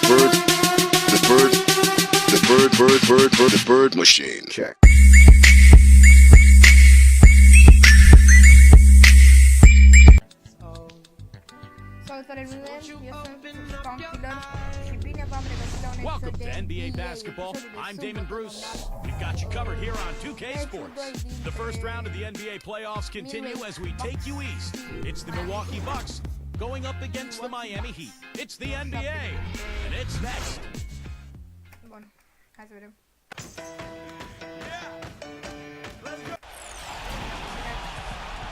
The bird machine. Check. Salutare lume, eu sunt SpawnKiller și bine v-am regăsit la un Welcome episod to de NBA basketball. I'm Damon Bruce. We've got you covered here on 2K Sports. The first round of the NBA playoffs continue as we take you east. It's the Milwaukee Bucks going up against the Miami Heat. It's the NBA, and it's next. Bun, hai să vedem.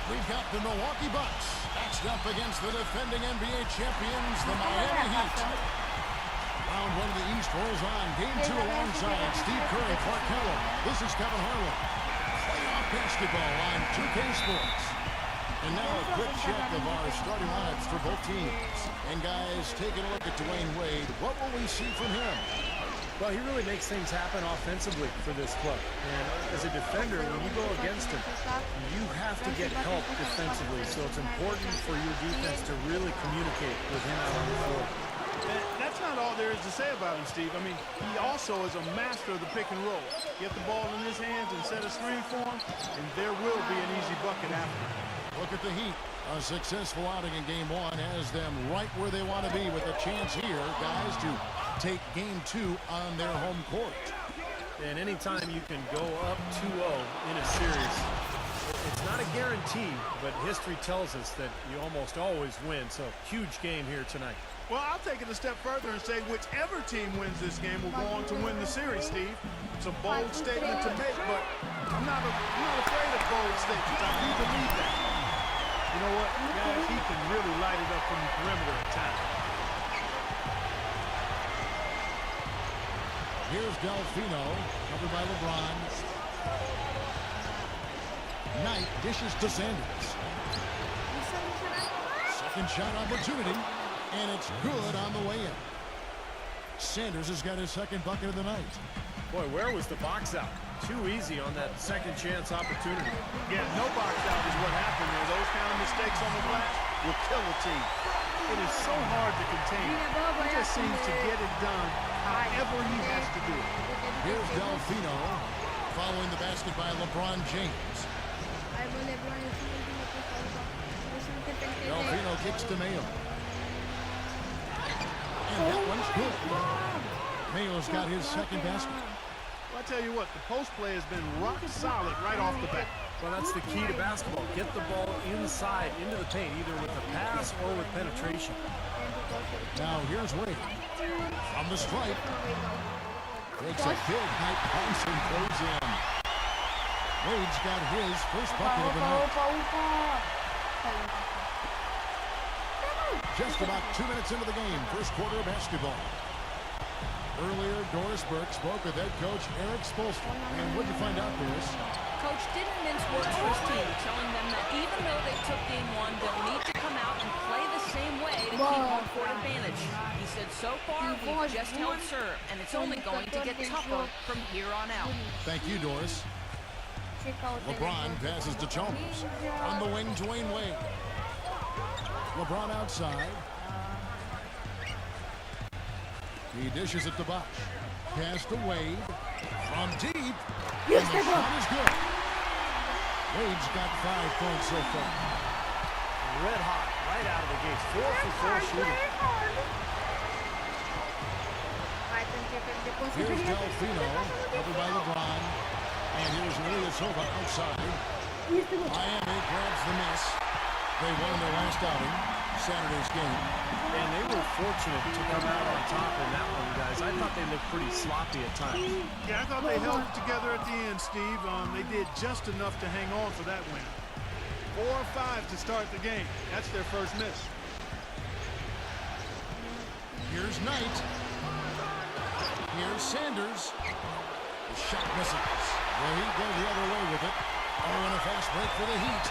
We've got the Milwaukee Bucks matched up against the defending NBA champions, the Miami Heat. Round one of the East rolls on. Game two alongside Steve Kerr and Clark Keller. This is Kevin Harlan. Playoff basketball on 2K Sports. And now a quick check of our starting lineups for both teams. And guys, taking a look at Dwayne Wade, what will we see from him? Well, he really makes things happen offensively for this club. And as a defender, when you go against him, you have to get help defensively. So it's important for your defense to really communicate with him out on the floor. And that's not all there is to say about him, Steve. I mean, he also is a master of the pick and roll. Get the ball in his hands and set a screen for him, and there will be an easy bucket after. Look at the Heat. A successful outing in game one has them right where they want to be with a chance here, guys, to take game two on their home court. And anytime you can go up 2-0 in a series, it's not a guarantee, but history tells us that you almost always win. So huge game here tonight. Well, I'll take it a step further and say whichever team wins this game will go on to win the series, Steve. It's a bold statement to make, but I'm not afraid of bold statements. I do believe that. You know what, guys, he can really light it up from the perimeter at times. Here's Delfino, covered by LeBron. Knight dishes to Sanders. Second shot opportunity, and it's good on the way in. Sanders has got his second bucket of the night. Boy, where was the box out? Too easy on that second chance opportunity. Yeah, no box out is what happened there. Those kind of mistakes on the glass will kill a team. It is so hard to contain. He just seems to get it done however he has to do it. Here's Delfino, following the basket by LeBron James. Delfino kicks to Mayo. And that one's good. Mayo's got his second basket. Well, I tell you what, the post play has been rock solid right off the bat. Well, that's the key to basketball. Get the ball inside, into the paint, either with a pass or with penetration. Now here's Wade. From the stripe. Takes a big high pass and goes in. Wade's got his first bucket of the night. Just about 2 minutes into the game, first quarter of basketball. Earlier, Doris Burke spoke with head coach Eric Spoelstra. And what did you find out, Doris? Coach didn't mince words for his team, telling them that even though they took game one, they'll need to come out and play the same way to keep home court advantage. He said, so far, we've just held serve, and it's only going to get tougher from here on out. Thank you, Doris. LeBron passes to Chalmers. On the wing, Dwayne Wade. LeBron outside. He dishes it to Bosch. Pass to Wade. From deep. And the shot is good. Wade's got 5 points so far. Red hot, right out of the gates. 4 for 4 shooting. Here's Delfino, covered by LeBron. And here's Ilyasova outside. Miami grabs the miss. They won their last outing, Saturday's game. And they were fortunate to come out on top in that one, guys. I thought they looked pretty sloppy at times. Yeah, I thought they held it together at the end, Steve. They did just enough to hang on for that win. 4 or 5 to start the game. That's their first miss. Here's Knight. Here's Sanders. The shot misses. Well, he goes the other way with it. Oh, and a fast break for the Heat.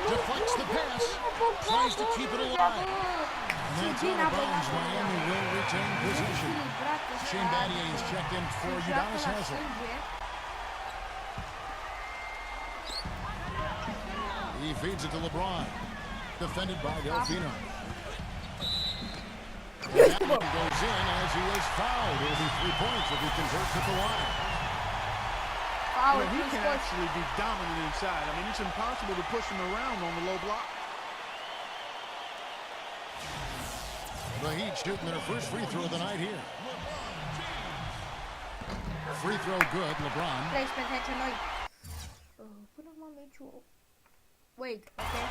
Deflects the pass. Tries to keep it alive. And that's out of bounds. Miami will retain possession. Shane Battier is checked in for Udonis Haslem. He feeds it to LeBron. Defended by Delfino. And that one goes in as he is fouled. It'll be 3 points if he converts at the line. Foul, He two can scores. actually be dominant inside. I mean, it's impossible to push him around on the low block. The Heat shooting their first free throw of the night here. Free throw good, LeBron. 13 noi. Până m-am meciul. Wait, okay.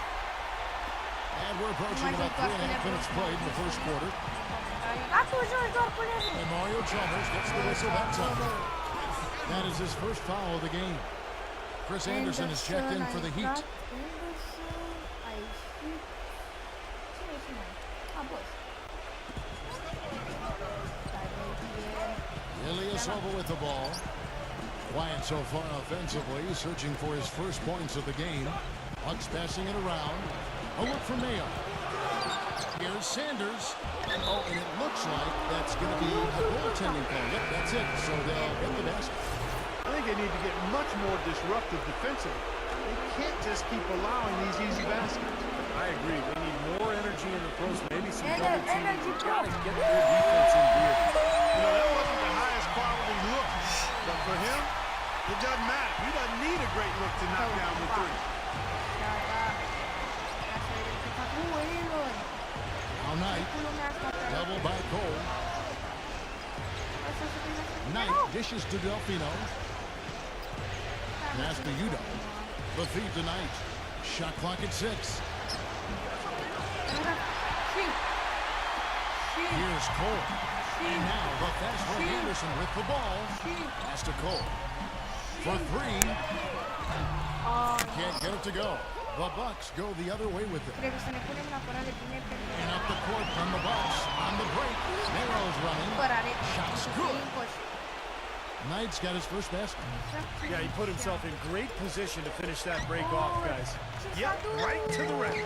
And we're approaching about 3.5 minutes played in the first quarter. Atunci joci doar cu Lebron. And Mario Chalmers gets the whistle that time. That is his first foul of the game. Chris Anderson is checked in for the Heat. Ilyasova with the ball. Quiet so far offensively, searching for his first points of the game. Bucks passing it around. A look from Mayo. Here's Sanders. Oh, and it looks like that's going to be a goaltending call. Yep, that's it. So they'll get the basket. I think they need to get much more disruptive defensively. They can't just keep allowing these easy baskets. I agree. They need more energy in the post, maybe some Energy double teaming. post. Got to get their defense in gear. You know, that wasn't the highest quality look, but for him, it doesn't matter. He doesn't need a great look to knock down the three. Now Knight, double by Cole. Knight dishes to Delfino. Pass to Uta. The feed to Knight. Shot clock at 6. Here's Cole. And now the fast break Anderson with the ball. Pass to Cole. For 3. Can't get it to go. The Bucks go the other way with it. And up the court from the Bucks. On the break. Narrow's running. Shot's good. Knight's got his first basket. Yeah, he put himself in great position to finish that break off, guys. Yep, right to the rim.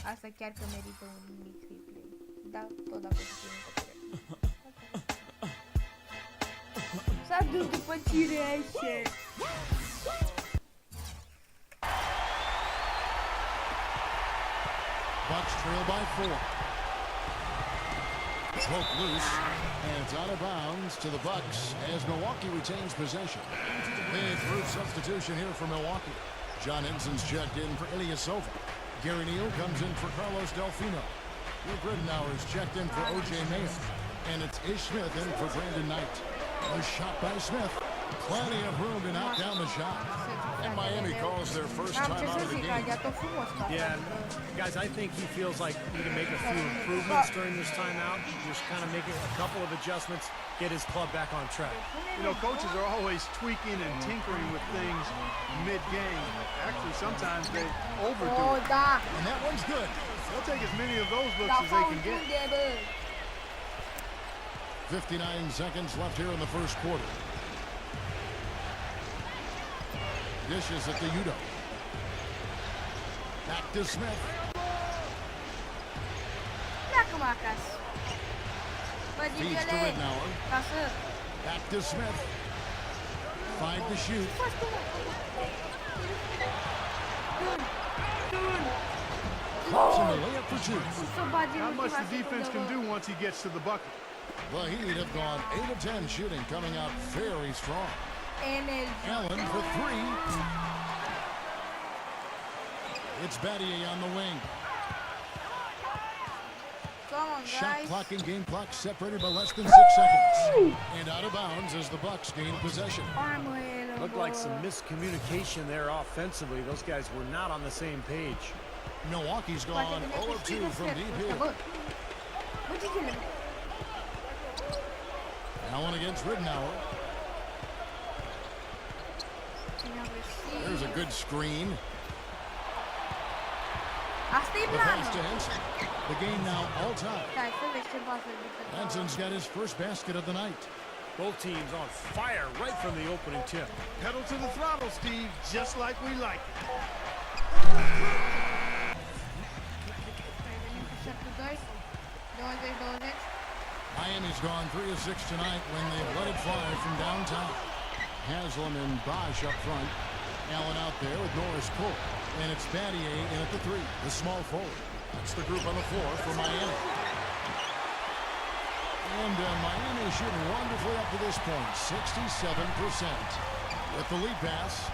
Asta chiar că merită un mic replay. Da, tot dacă se S-a dus după cireașe. Bucks trail by 4. Poke loose, and it's out of bounds to the Bucks as Milwaukee retains possession. Big third substitution here for Milwaukee. John Henson's checked in for Ilyasova. Gary Neal comes in for Carlos Delfino. Will Griddenauer's checked in for O.J. Mayer. And it's Ish Smith in for Brandon Knight. A shot by Smith. Plenty of room to knock down the shot. And Miami calls their first time out of the game. Yeah, guys, I think he feels like he can make a few improvements during this timeout. Just kind of make a couple of adjustments, get his club back on track. You know, coaches are always tweaking and tinkering with things mid-game. Actually, sometimes they overdo it. And that one's good. They'll take as many of those looks as they can get. 59 seconds left here in the first quarter. Dishes at the Uta. Back to Smith. Pleacă-mă acasă. Bă, Feeds to Riddenauer. Back to Smith. 5 to shoot. Drops in the layup for 2. Not much the defense can do once he gets to the bucket. The Heat have gone 8 of 10 shooting, coming out very strong. Allen for 3. It's Battier on the wing. Come on, Shot guys. clock and game clock separated by less than 6 seconds. And out of bounds as the Bucks gain possession. Looked like some miscommunication there offensively. Those guys were not on the same page. Milwaukee's gone 0 of 2 from deep here. Now one against Riddenauer. There's a good screen. The pass to Henson. The game now all time. Henson's got his first basket of the night. Both teams on fire right from the opening tip. Pedal to the throttle, Steve, just like we like it. Miami's gone 3 of 6 tonight when they've let it fly from downtown. Haslam and Bosch up front. Allen out there with Norris Cole. And it's Battier in at the 3, the small forward. That's the group on the floor for Miami. And Miami shooting wonderfully up to this point, 67%. With the lead pass,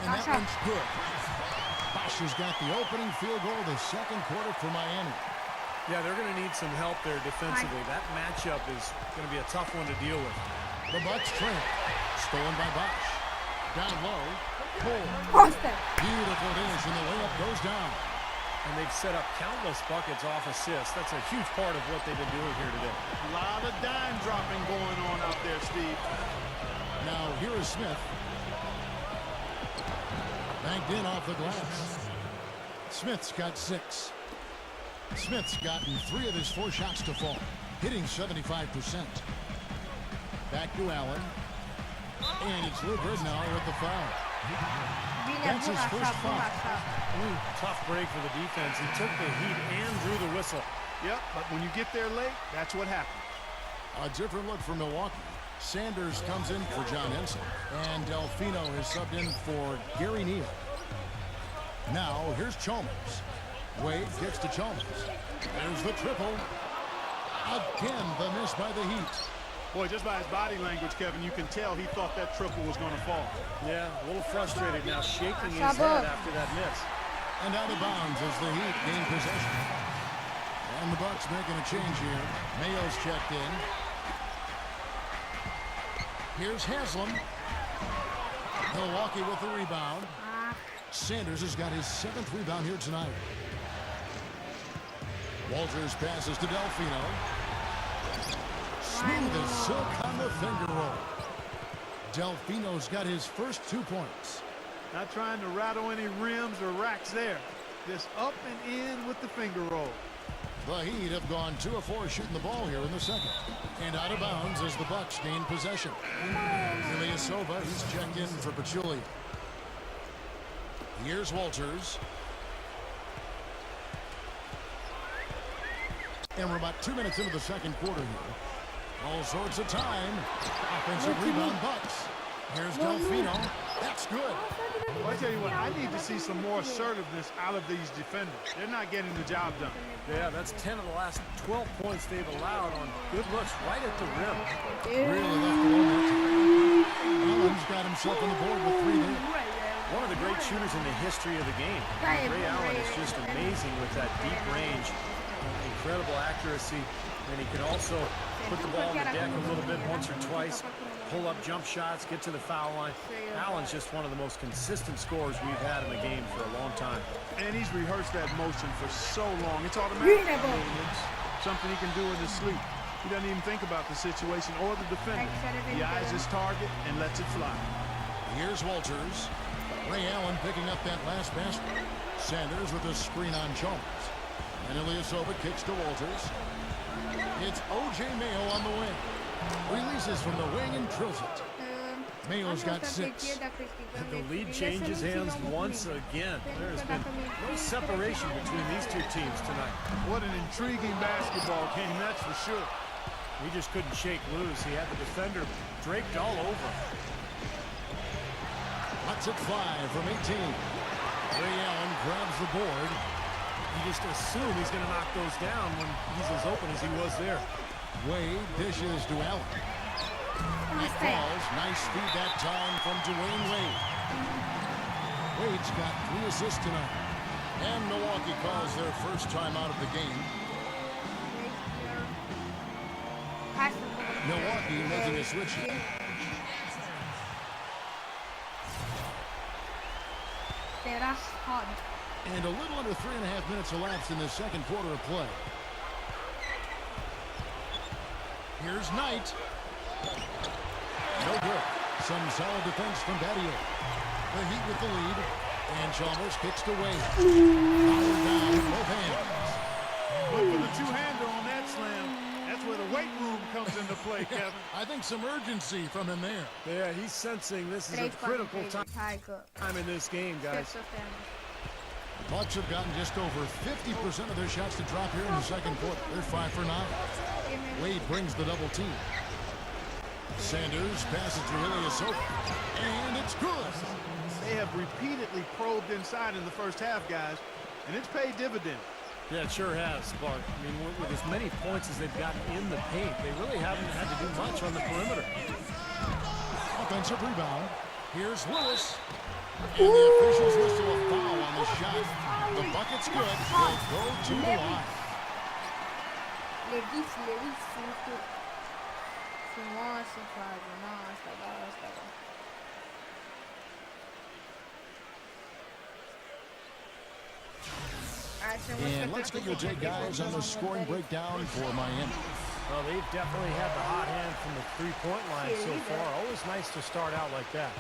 and that one's good. Bosch has got the opening field goal of the second quarter for Miami. Yeah, they're going to need some help there defensively. That matchup is going to be a tough one to deal with. The Bucks trail. Stolen by Bosch. Down low. Cole. Beautiful dish, and the layup goes down. And they've set up countless buckets off assists. That's a huge part of what they've been doing here today. A lot of dime dropping going on out there, Steve. Now here is Smith. Banked in off the glass. Smith's got 6. Smith's gotten 3 of his 4 shots to fall, hitting 75%. Back to Allen. And it's LeBron now with the foul. That's his first foul. Tough break for the defense. He took the heat and drew the whistle. Yep, but when you get there late, that's what happens. A different look for Milwaukee. Sanders comes in for John Henson, and Delfino is subbed in for Gary Neal. Now, here's Chalmers. Wade gets to Chalmers. There's the triple. Again, the miss by the Heat. Boy, just by his body language, Kevin, you can tell he thought that triple was going to fall. Yeah, a little frustrated now, shaking his head after that miss. And out of bounds as the Heat gain possession. And the Bucks making a change here. Mayo's checked in. Here's Haslam. Milwaukee with the rebound. Sanders has got his 7th rebound here tonight. Walters passes to Delfino. Smooth as silk on the finger roll. Delfino's got his first 2 points. Not trying to rattle any rims or racks there. Just up and in with the finger roll. The Heat have gone 2 of 4 shooting the ball here in the second. And out of bounds as the Bucks gain possession. Ilyasova, he's checked in for Pachulia. Here's Walters. And we're about 2 minutes into the second quarter here. All sorts of time. Offensive rebound Bucks. Here's Delfino. That's good. Well, I tell you what, I need to see some more assertiveness out of these defenders. They're not getting the job done. Yeah, that's 10 of the last 12 points they've allowed on good looks right at the rim. Really left alone. Allen's got himself on the board with 3 there. One of the great shooters in the history of the game. Ray Allen is just amazing with that deep range. Incredible accuracy. And he can also put the ball on the deck a little bit once or twice. Pull up jump shots, get to the foul line. Allen's just one of the most consistent scorers we've had in the game for a long time. And he's rehearsed that motion for so long. It's automatic. I mean, it's something he can do in his sleep. He doesn't even think about the situation or the defender. He eyes his target and lets it fly. Here's Walters. Ray Allen picking up that last basket. Sanders with a screen on Chalmers. And Ilyasova kicks to Walters. It's O.J. Mayo on the wing. Releases from the wing and drills it. Mayo's got 6. The lead changes hands once again. There's been no separation between these 2 teams tonight. What an intriguing basketball game, that's for sure. We just couldn't shake loose. He had the defender draped all over him. Lets it fly from 18. Ray Allen grabs the board. You just assume he's going to knock those down when he's as open as he was there. Wade dishes to Allen. It falls. Nice feed that time from Dwayne Wade. Wade's got 3 assists tonight. And Milwaukee calls their first time out of the game. Milwaukee making a switch. And a little under 3.5 minutes elapsed in the second quarter of play. Here's Knight. No good. Some solid defense from Badio. The Heat with the lead. And Chalmers kicks to Wade. Powered down with both hands. Look for the two-hander on that slam. That's where the weight room comes into play, Kevin. I think some urgency from him there. Yeah, he's sensing this is a critical time in this game, guys. The Bucks have gotten just over 50% of their shots to drop here in the second quarter. They're 5 for 9. Wade brings the double team. Sanders passes to Ilyasova. And it's good. They have repeatedly probed inside in the first half, guys, and it's paid dividends. Yeah, it sure has, Spark. I mean, with as many points as they've gotten in the paint, they really haven't had to do much on the perimeter. Offensive rebound. Here's Lewis. And the officials whistle a foul on the shot. The bucket's good. Will go to the line. Levis, nossa, Fábio, nossa, tá bom. And let's get your take, guys, on the scoring breakdown for Miami. Well, they've definitely had the hot hand from the three-point line so far. Always nice to start out like that.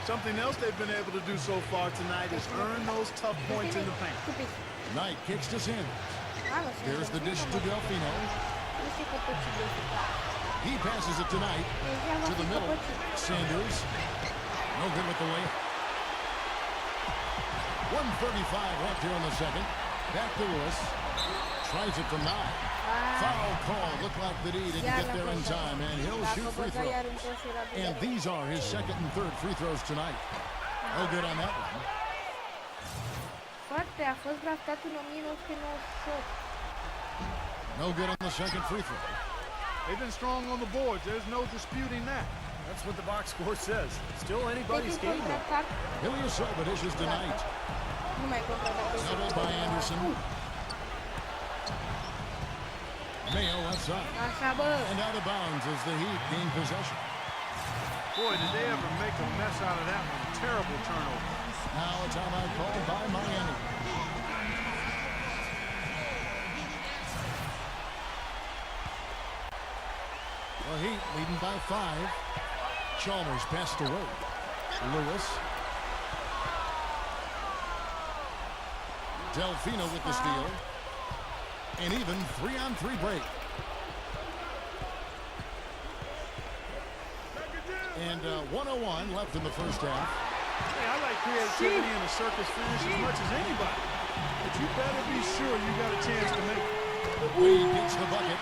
Something else they've been able to do so far tonight is earn those tough points in the paint. Knight kicks to Sanders. There's the dish to Delfino. He passes it tonight to the middle. Sanders. No good with the layup. 1:35 left here in the second. Back to Lewis. Tries it from 9. Foul call. Looked like that he didn't get there in time, and he'll shoot free throws. And these are his second and third free throws tonight. No good on that one. No good on the second free throw. They've been strong on the boards. There's no disputing that. That's what the box score says. Still anybody's game, though. Ilyasova dishes tonight. Doubled by Anderson. Mayo left side. And out of bounds as the Heat gain possession. Boy, did they ever make a mess out of that one. Terrible turnover. Now a timeout called by Miami. The Heat leading by 5. Chalmers passed away. Lewis. Delfino with the steal. And even 3-on-3 break. And 1:01 left in the first half. Hey, I like creativity in a circus finish as much as anybody. But you better be sure you got a chance to make it. Wade gets the bucket.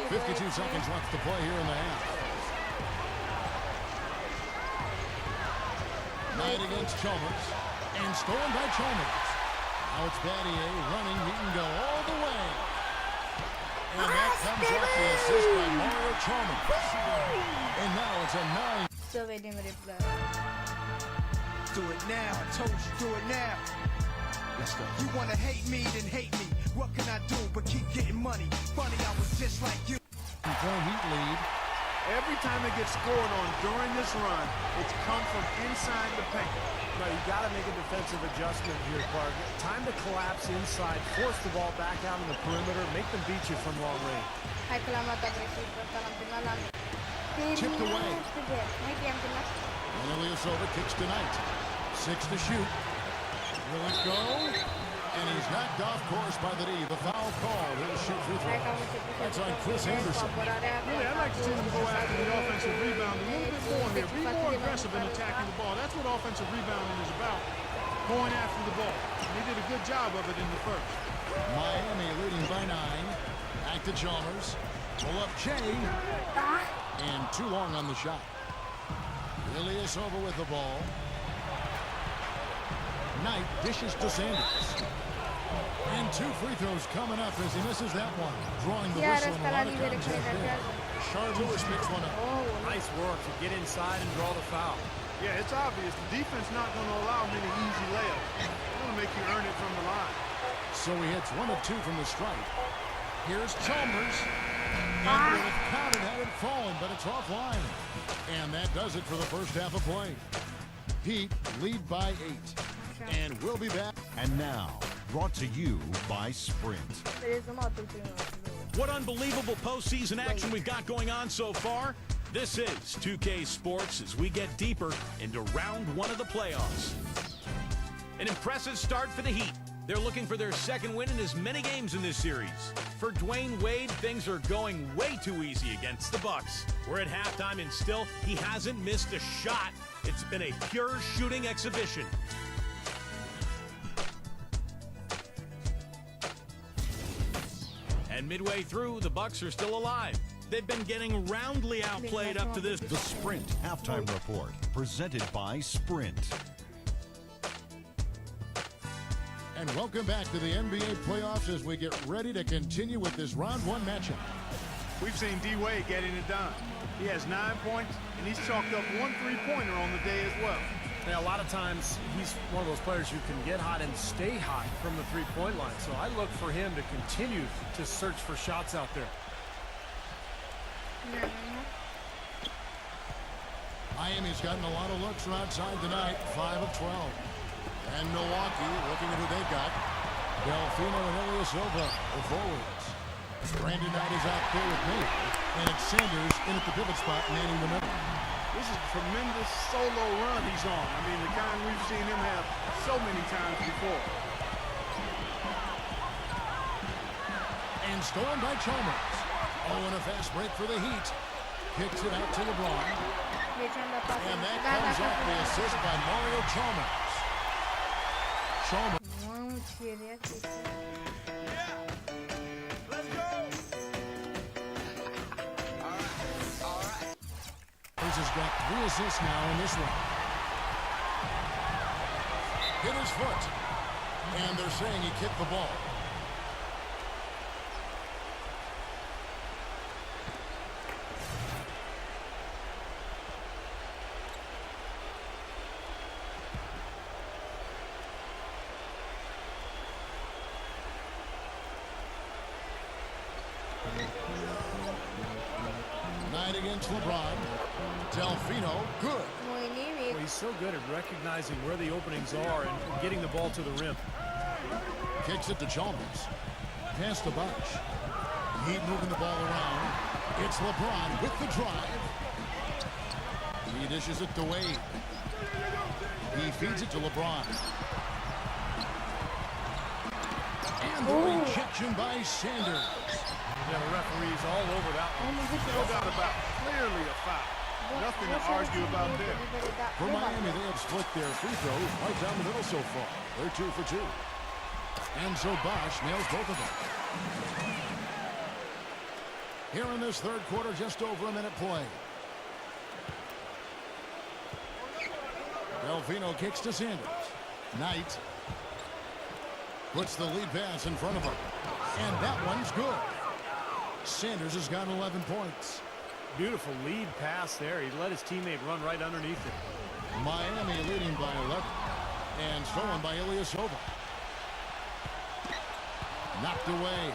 52 seconds left to play here in the half. Knight against Chalmers. And stolen by Chalmers. Now it's Battier running. He can go all the way. And that comes off the assist by Mario Chalmers. And now it's a 9. Do it now. I told you, do it now. Let's go. You want to hate me, then hate me. What can I do but keep getting money? Funny, I was just like you. Heat lead. Every time they get scored on during this run, it's come from inside the paint. No, you got to make a defensive adjustment here, Clark. Time to collapse inside, force the ball back out in the perimeter, make them beat you from long range. Chipped away. And Ilyasova kicks tonight. 6 to shoot. Will it go? And he's knocked off course by the D. The foul call. He'll shoot free throw. That's on Chris Anderson. Really, I'd like to see them go after the offensive rebound a little bit more here. Be more aggressive in attacking the ball. That's what offensive rebounding is about. Going after the ball. And he did a good job of it in the first. Miami leading by 9. Back to Chalmers. Pull up Jay. And too long on the shot. Ilyasova with the ball. Knight dishes to Sanders. And 2 free throws coming up as he misses that one. Drawing the whistle and a lot of contact there. Lewis picks one up. Nice work to get inside and draw the foul. Yeah, it's obvious. The defense not going to allow many easy layups. They're going to make you earn it from the line. So he hits 1 of 2 from the stripe. Here's Chalmers. And would have counted had it fallen, but it's offline. And that does it for the first half of play. Heat lead by 8. And we'll be back. And now, brought to you by Sprint. What unbelievable postseason action we've got going on so far. This is 2K Sports as we get deeper into round 1 of the playoffs. An impressive start for the Heat. They're looking for their second win in as many games in this series. For Dwayne Wade, things are going way too easy against the Bucks. We're at halftime and still he hasn't missed a shot. It's been a pure shooting exhibition. And midway through, the Bucks are still alive. They've been getting roundly outplayed up to this. The Sprint Halftime Report, presented by Sprint. And welcome back to the NBA playoffs as we get ready to continue with this round one matchup. We've seen D-Wade getting it done. He has 9 points, and he's chalked up 1 3-pointer on the day as well. Yeah, a lot of times he's one of those players who can get hot and stay hot from the three-point line. So I look for him to continue to search for shots out there. Miami's gotten a lot of looks from outside tonight, 5 of 12. And Milwaukee, looking at who they got, Delfino and Ilyasova, the forwards. Brandon Knight is out there with me, and it's Sanders in at the pivot spot, manning the middle. This is a tremendous solo run he's on. I mean, the kind we've seen him have so many times before. And stolen by Chalmers. Oh, and a fast break for the Heat. Kicks it out to LeBron. And that comes off the assist by Mario Chalmers. Chalmers. Has got 3 assists now in this one. Hit his foot. And they're saying he kicked the ball. Knight against LeBron. Delfino, good. Well, he's so good at recognizing where the openings are and getting the ball to the rim. Kicks it to Chalmers. Pass to Bosh. Heat moving the ball around. It's LeBron with the drive. He dishes it to Wade. He feeds it to LeBron. And the rejection by Sanders. Yeah, the referee's all over that one. No doubt about it. Clearly a foul. Nothing to argue about there. For Miami, they have split their free throws right down the middle so far. They're 2 for 2. And so Bosh nails both of them. Here in this third quarter, just over a minute play. Delfino kicks to Sanders. Knight puts the lead pass in front of him. And that one's good. Sanders has got 11 points. Beautiful lead pass there. He let his teammate run right underneath it. Miami leading by 11. And stolen by Ilyasova. Knocked away.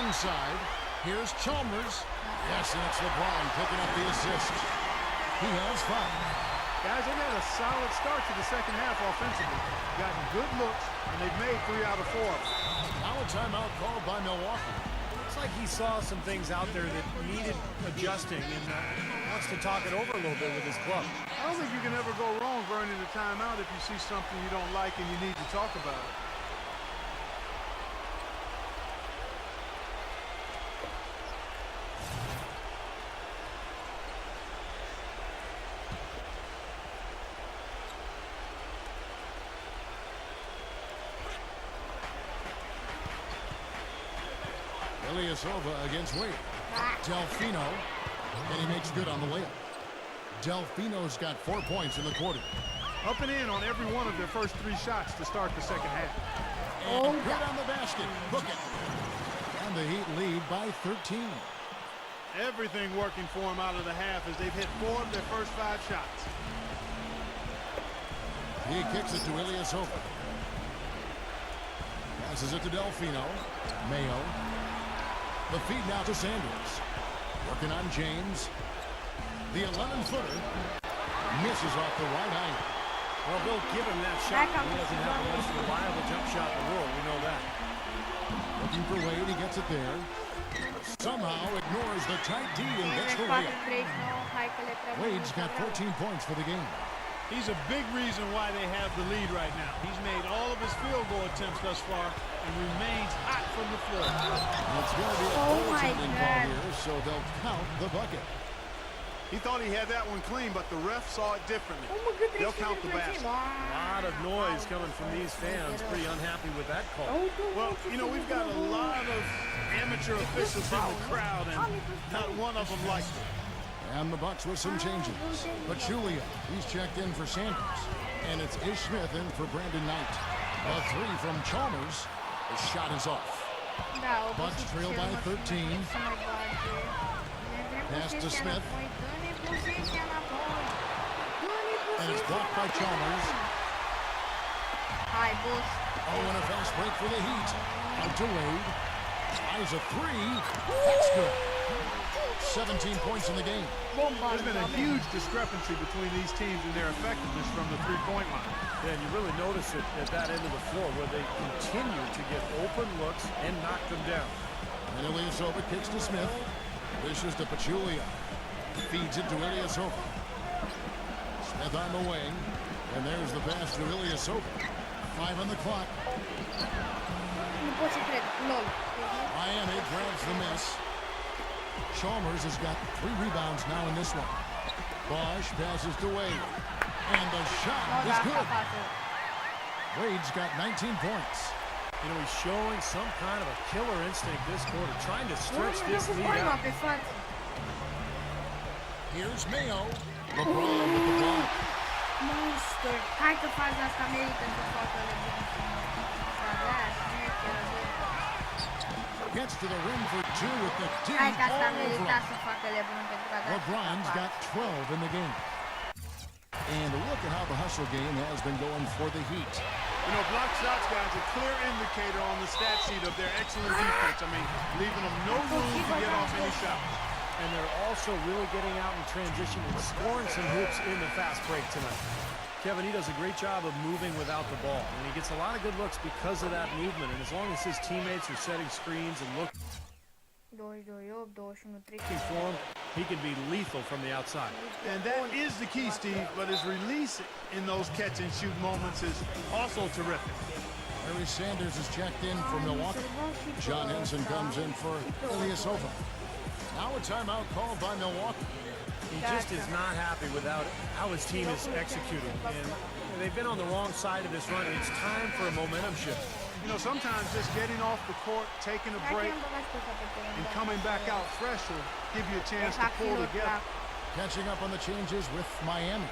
Inside. Here's Chalmers. Yes, and it's LeBron picking up the assist. He has 5. Guys, they've had a solid start to the second half offensively. Gotten good looks, and they've made 3 out of 4 of them. Now a timeout called by Milwaukee. It's like he saw some things out there that needed adjusting and wants to talk it over a little bit with his club. I don't think you can ever go wrong burning a timeout if you see something you don't like and you need to talk about it. Ilyasova against Wade. Delfino, and he makes good on the layup. Delfino's got 4 points in the quarter. Up and in on every one of their first 3 shots to start the second half. And good on the basket. Hook it. And the Heat lead by 13. Everything working for them out of the half as they've hit 4 of their first 5 shots. He kicks it to Ilyasova. Passes it to Delfino. Mayo. The feed now to Sanders. Working on James. The 11-footer misses off the right iron. Well, they'll give him that shot. He doesn't have the most reliable jump shot in the world. We know that. Looking for Wade. He gets it there. Somehow ignores the tight D and gets the layup. Wade's got 14 points for the game. He's a big reason why they have the lead right now. He's made all of his field goal attempts thus far and remains hot from the floor. It's going to be a goaltending call here, so they'll count the bucket. He thought he had that one clean, but the ref saw it differently. They'll count the basket. A lot of noise coming from these fans. Pretty unhappy with that call. Well, you know, we've got a lot of amateur officials in the crowd, and not one of them likes it. And the Bucks with some changes. Pachulia, he's checked in for Sanders. And it's Ish Smith in for Brandon Knight. A three from Chalmers. The shot is off. Da, o Bucks trail by 13. Pass to Smith. And it's blocked by Chalmers. Hai, boss. Oh, and a fast break for the Heat. Out to Wade. Tries a three. That's good. 17 points in the game. There's been a huge discrepancy between these teams in their effectiveness from the three-point line. Yeah, and you really notice it at that end of the floor where they continue to get open looks and knock them down. And Ilyasova kicks to Smith. Dishes to Pachulia. Feeds it to Ilyasova. Smith on the wing. And there's the pass to Ilyasova. 5 on the clock. Miami grabs the miss. Chalmers has got 3 rebounds now in this one. Bosch passes to Wade. And the shot is good. Wade's got 19 points. You know, he's showing some kind of a killer instinct this quarter, trying to stretch this lead out. Here's Mayo. LeBron with the block. Monster. Hai că faza asta merită să facă LeBron. Gets to the rim for 2 with the deep Hai că asta all merita over. să facă LeBron pentru că a dat LeBron's got 12 in the game. And look at how the hustle game has been going for the Heat. You know, block shots, guys, a clear indicator on the stat sheet of their excellent defense. I mean, leaving them no room to get off any shots. And they're also really getting out in transition and scoring some hoops in the fast break tonight. Kevin, he does a great job of moving without the ball, and he gets a lot of good looks because of that movement. And as long as his teammates are setting screens and looking for him, he can be lethal from the outside. And that is the key, Steve, but his release in those catch-and-shoot moments is also terrific. Larry Sanders is checked in for Milwaukee. John Henson comes in for Ilyasova. Now a timeout called by Milwaukee. He just is not happy with how his team is executing. And they've been on the wrong side of this run. It's time for a momentum shift. You know, sometimes just getting off the court, taking a break, and coming back out fresh will give you a chance to pull together. Catching up on the changes with Miami.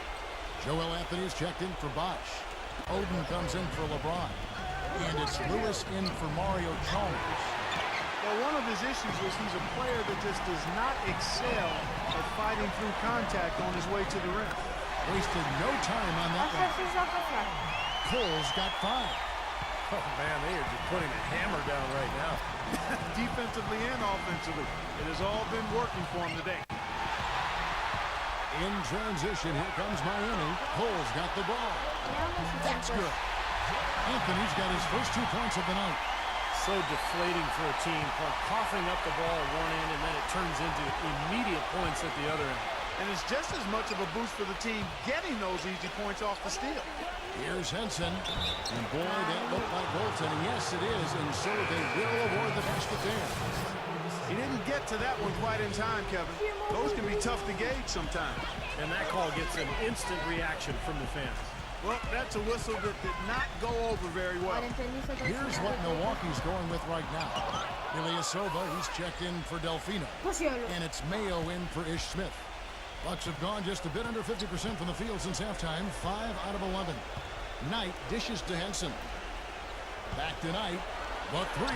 Joel Anthony's checked in for Bosch. Oden comes in for LeBron. And it's Lewis in for Mario Chalmers. Well, one of his issues is he's a player that just does not excel at fighting through contact on his way to the rim. Wasted no time on that one. Cole's got 5. Oh, man, they are just putting a hammer down right now. Defensively and offensively. It has all been working for him today. In transition, here comes Miami. Cole's got the ball. That's good. Anthony's got his first 2 points of the night. So deflating for a team, coughing up the ball at one end, and then it turns into immediate points at the other end. And it's just as much of a boost for the team getting those easy points off the steal. Here's Henson. And boy, that looked like goaltending. Yes, it is. And so they will award the basket there. He didn't get to that one quite in time, Kevin. Those can be tough to gauge sometimes. And that call gets an instant reaction from the fans. Well, that's a whistle that did not go over very well. Here's what Milwaukee's going with right now. Ilyasova, he's checked in for Delfino. And it's Mayo in for Ish Smith. Bucks have gone just a bit under 50% from the field since halftime. 5 out of 11. Knight dishes to Henson. Back to Knight. The 3.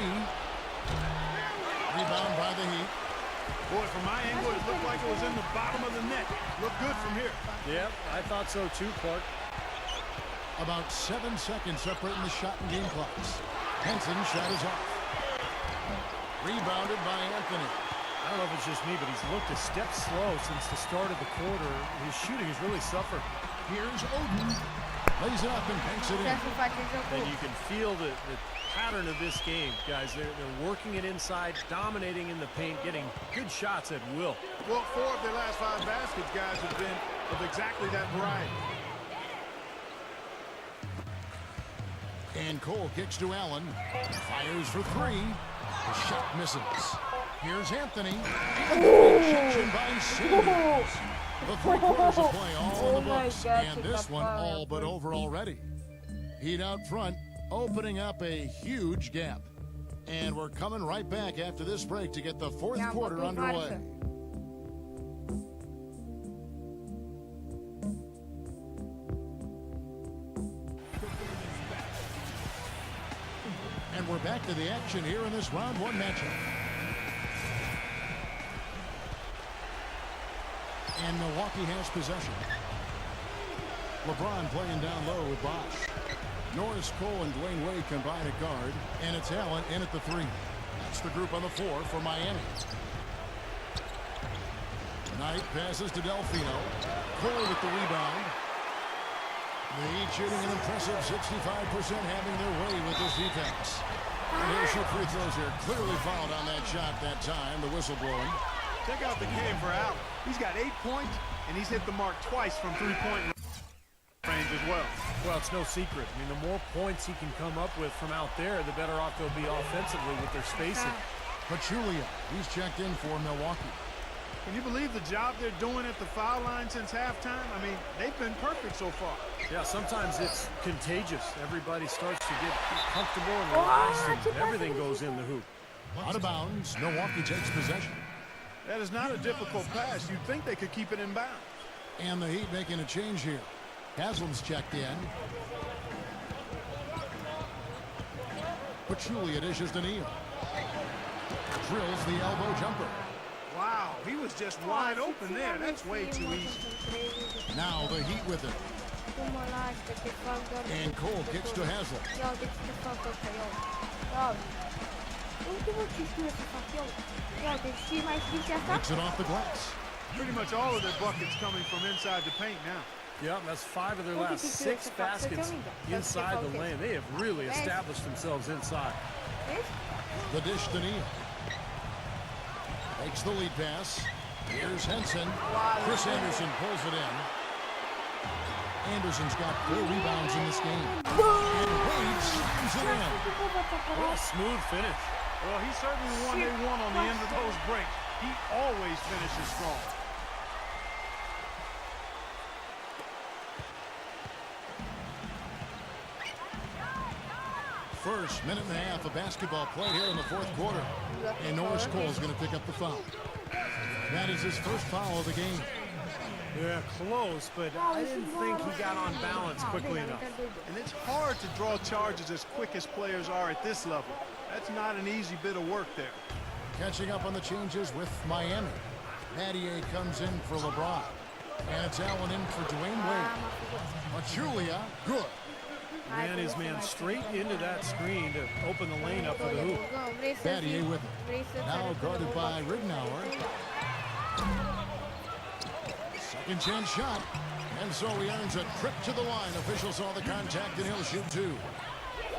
Rebound by the Heat. Boy, from my angle, it looked like it was in the bottom of the net. Looked good from here. Yep, I thought so too, Clark. About 7 seconds separating the shot and game clocks. Henson shot is off. Rebounded by Anthony. I don't know if it's just me, but he's looked a step slow since the start of the quarter. His shooting has really suffered. Here's Oden. Lays it up and banks it in. And you can feel the pattern of this game, guys. They're working it inside, dominating in the paint, getting good shots at will. Well, 4 of their last 5 baskets, guys, have been of exactly that variety. And Cole kicks to Allen. Fires for 3. The shot misses. Here's Anthony. Rejection by Sanders. The 3 quarters of play all in the books. And this one all but over already. Heat out front, opening up a huge gap. And we're coming right back after this break to get the 4th quarter underway. And we're back to the action here in this round one matchup. And Milwaukee has possession. LeBron playing down low with Bosh. Norris Cole and Dwayne Wade combine at guard. And it's Allen in at the 3. That's the group on the floor for Miami. Knight passes to Delfino. Cole with the rebound. The Heat shooting an impressive 65%, having their way with this defense. And he'll shoot free throws here. Clearly fouled on that shot that time. The whistle blowing. Check out the game for Allen. He's got 8 points, and he's hit the mark twice from three-point range as well. Well, it's no secret. I mean, the more points he can come up with from out there, the better off they'll be offensively with their spacing. Pachulia, he's checked in for Milwaukee. Can you believe the job they're doing at the foul line since halftime? I mean, they've been perfect so far. Yeah, sometimes it's contagious. Everybody starts to get comfortable and relaxed, and everything goes in the hoop. Out of bounds, Milwaukee takes possession. That is not a difficult pass. You'd think they could keep it in bounds. And the Heat making a change here. Haslam's checked in. Pachulia dishes to Neal. Drills the elbow jumper. Wow, he was just wide open there. That's way too easy. Now the Heat with it. And Cole kicks to Haslam. Makes it off the glass. Pretty much all of their buckets coming from inside the paint now. Yep, that's 5 of their last 6 baskets inside the lane. They have really established themselves inside. The dish to Neal. Takes the lead pass. Here's Henson. Chris Anderson pulls it in. Anderson's got 4 rebounds in this game. And Wade slams it in. What a smooth finish. Well, he certainly won they won on the end of those breaks. He always finishes strong. First minute and a half of basketball play here in the 4th quarter. And Norris Cole is going to pick up the foul. That is his first foul of the game. Yeah, close, but I didn't think he got on balance quickly enough. And it's hard to draw charges as quick as players are at this level. That's not an easy bit of work there. Catching up on the changes with Miami. Mattier comes in for LeBron. And it's Allen in for Dwayne Wade. Pachulia, good. Ran his man straight into that screen to open the lane up for the hoop. Mattier with it. Now guarded by Ridnour. Second chance shot. And so he earns a trip to the line. Official saw the contact and he'll shoot 2.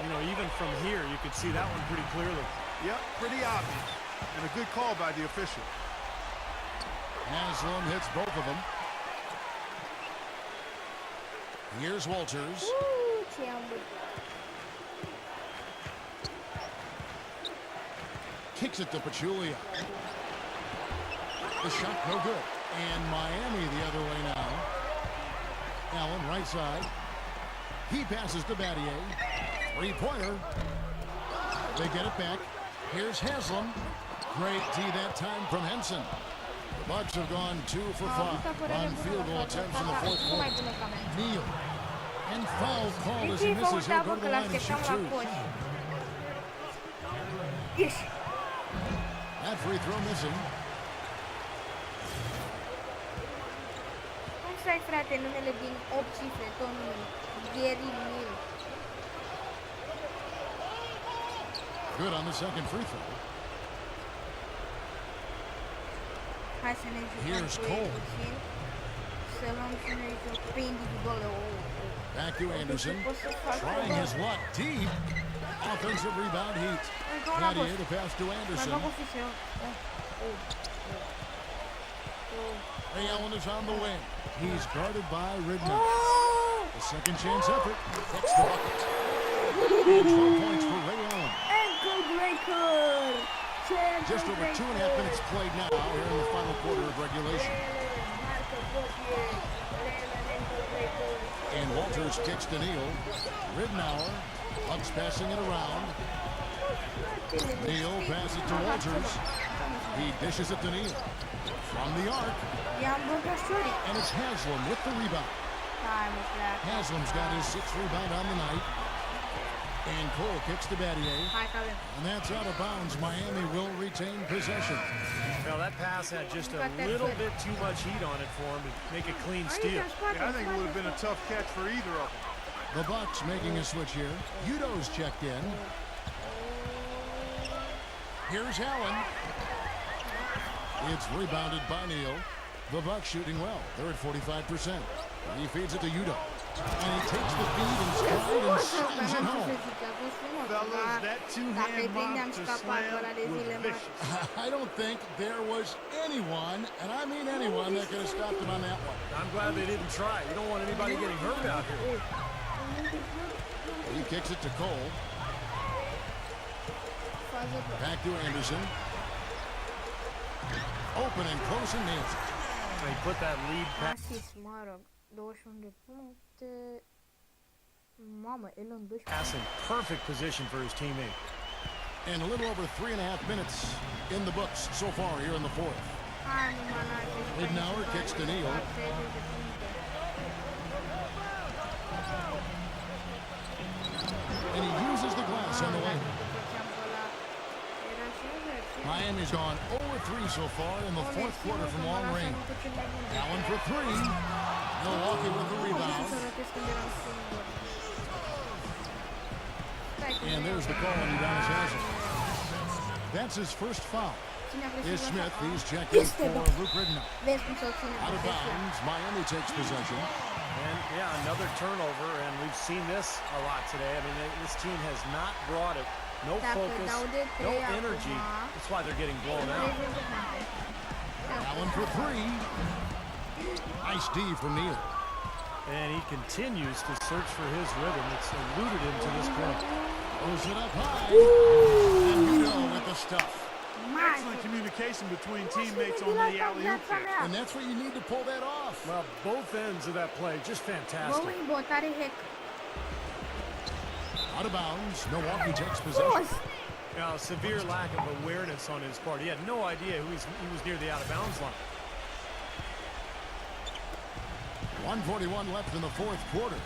You know, even from here, you could see that one pretty clearly. Yep, pretty obvious. And a good call by the official. Haslam hits both of them. Here's Walters. Kicks it to Pachulia. The shot no good. And Miami the other way now. Allen right side. He passes to Battier. 3-pointer. They get it back. Here's Haslam. Great D that time from Henson. The Bucks have gone 2 for 5 on field goal attempts in the 4th quarter. Neal. And foul called as he misses. He'll go to the line and shoot 2. Yes. That free throw missing. Cum stai, frate, numele din 8 cifre, tot numele. Gary Neal. Good on the second free throw. Hai să ne jucăm Here's cu Cole. ei puțin. Să luăm și noi joc pe individuale. Back to Anderson. Trying his luck deep. Offensive rebound Heat. Battier the pass to Anderson. Ray Allen is on the wing. He's guarded by Ridnour. The second chance effort. That's the bucket. And 12 points for Ray Allen. Ankle breaker. Just over 2.5 minutes played now here in the final quarter of regulation. And Walters kicks to Neal. Ridnour. Bucks passing it around. Neal passes to Walters. He dishes it to Neal. From the arc. And it's Haslam with the rebound. Haslam's got his 6th rebound on the night. And Cole kicks to Battier. Hai că avem. And that's out of bounds. Miami will retain possession. Now that pass had just a little bit too much heat on it for him to make a clean steal. Yeah, I think it would have been a tough catch for either of them. The Bucks making a switch here. Udo's checked in. Here's Allen. It's rebounded by Neal. The Bucks shooting well. They're at 45%. He feeds it to Udo. And he takes the feed and stride and slams it home. Fellas, that two-hand mop to slam was vicious. I don't think there was anyone, and I mean anyone, that could have stopped him on that one. I'm glad they didn't try. You don't want anybody getting hurt out here. He kicks it to Cole. Back to Anderson. Open and close and nails it. He put that lead pass. Asist, mă rog, 21 de puncte. Mamă, el în 12. Passing perfect position for his teammate. And a little over 3.5 minutes in the books so far here in the fourth. Midnauer kicks to Neal. And he uses the glass on the lane. Miami's gone 0-3 so far in the fourth quarter from long range. Allen for three. Milwaukee with the rebound. And there's the call on Udonis Haslem. That's his first foul. Is Smith. He's checked in for Luke Ridnow. Out of bounds. Miami takes possession. And yeah, another turnover, and we've seen this a lot today. I mean, this team has not brought it. No focus, no energy. That's why they're getting blown out. Allen for three. Nice D from Neal. And he continues to search for his rhythm. It's eluded him to this point. Throws it up high. And Udo with the stuff. Excellent communication between teammates on the alley-oop kick. And that's what you need to pull that off. Well, both ends of that play, just fantastic. Out of bounds. Milwaukee takes possession. Now, severe lack of awareness on his part. He had no idea he was near the out-of-bounds line. 1:41 left in the fourth quarter.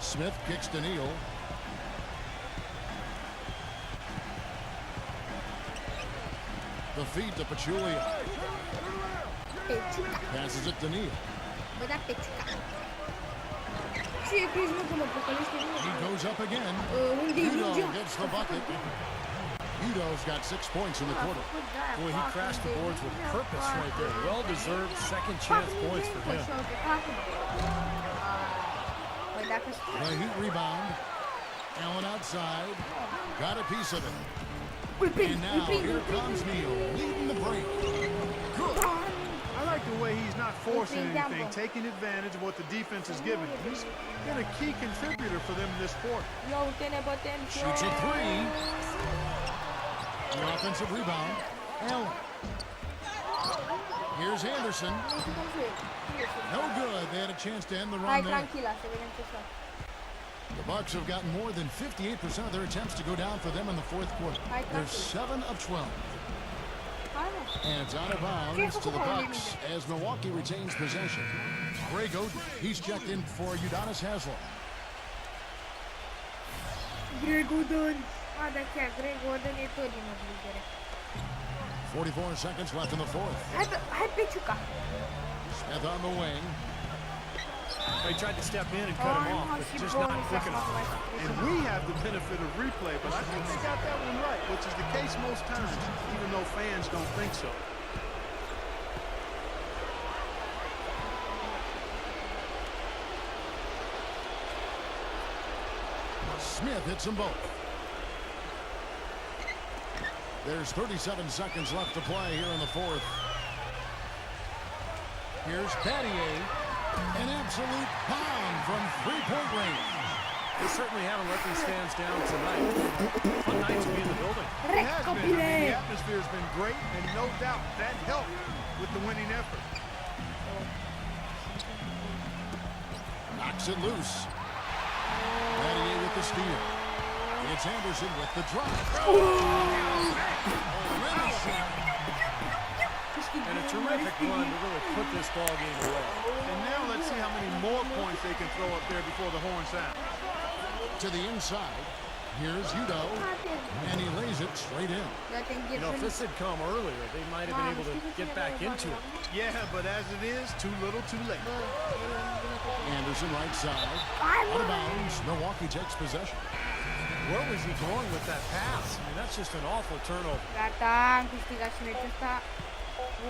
Smith kicks to Neal. The feed to Pachulia. Passes it to Neal. He goes up again. Udo gets the bucket. Udo's got 6 points in the quarter. Boy, he crashed the boards with purpose right there. Well-deserved second chance points for him. The Heat rebound. Allen outside. Got a piece of it. And now here comes Neal leading the break. Good. I like the way he's not forcing anything, taking advantage of what the defense is giving. He's been a key contributor for them in this quarter. Shoots a three. The offensive rebound. Allen. Here's Anderson. No good. They had a chance to end the run there. The Bucks have gotten more than 58% of their attempts to go down for them in the fourth quarter. They're 7 of 12. And it's out of bounds to the Bucks as Milwaukee retains possession. Greg Oden, he's checked in for Udonis Haslem. Greg Oden. Ah, da chiar, Greg Oden e tot din obligere. 44 seconds left in the fourth. Hai pe Ciuca. Smith on the wing. They tried to step in and cut him off, but just not quick enough. And we have the benefit of replay, but I think they got that one right, which is the case most times, even though fans don't think so. Smith hits them both. There's 37 seconds left to play here in the fourth. Here's Battier. An absolute pound from three-point range. They certainly haven't let these fans down tonight. Fun night to be in the building. It has been. I mean, the atmosphere has been great, and no doubt that helped with the winning effort. Knocks it loose. Battier with the steal. It's Anderson with the drop. And a terrific run to really put this ball game away. And now let's see how many more points they can throw up there before the horn sound. to the inside. Here's Udo, and he lays it straight in. You know, if this had come earlier, they might have been able to get back into it. Yeah, but as it is, too little, too late. Anderson right side. Out of bounds. Milwaukee takes possession. Where was he going with that pass? I mean, that's just an awful turnover. Gata, am câștigat și meciul ăsta.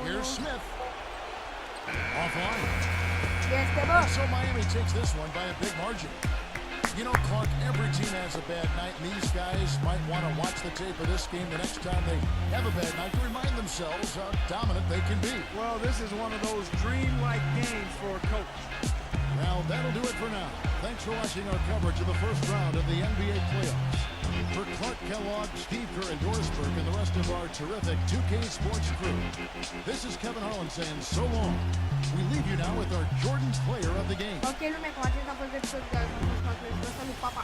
Here's Smith. Offline. Este, bă! And so Miami takes this one by a big margin. You know, Clark, every team has a bad night, and these guys might want to watch the tape of this game the next time they have a bad night to remind themselves how dominant they can be. Well, this is one of those dream-like games for a coach. Well, that'll do it for now. Thanks for watching our coverage of the first round of the NBA playoffs. For Clark Kellogg, Steve Kerr, and Dorisberg, and the rest of our terrific 2K Sports crew, this is Kevin Harlan saying so long. We leave you now with our Jordan Player of the Game. Ok, lume, cu acesta a fost episodul de azi. Salut, papa!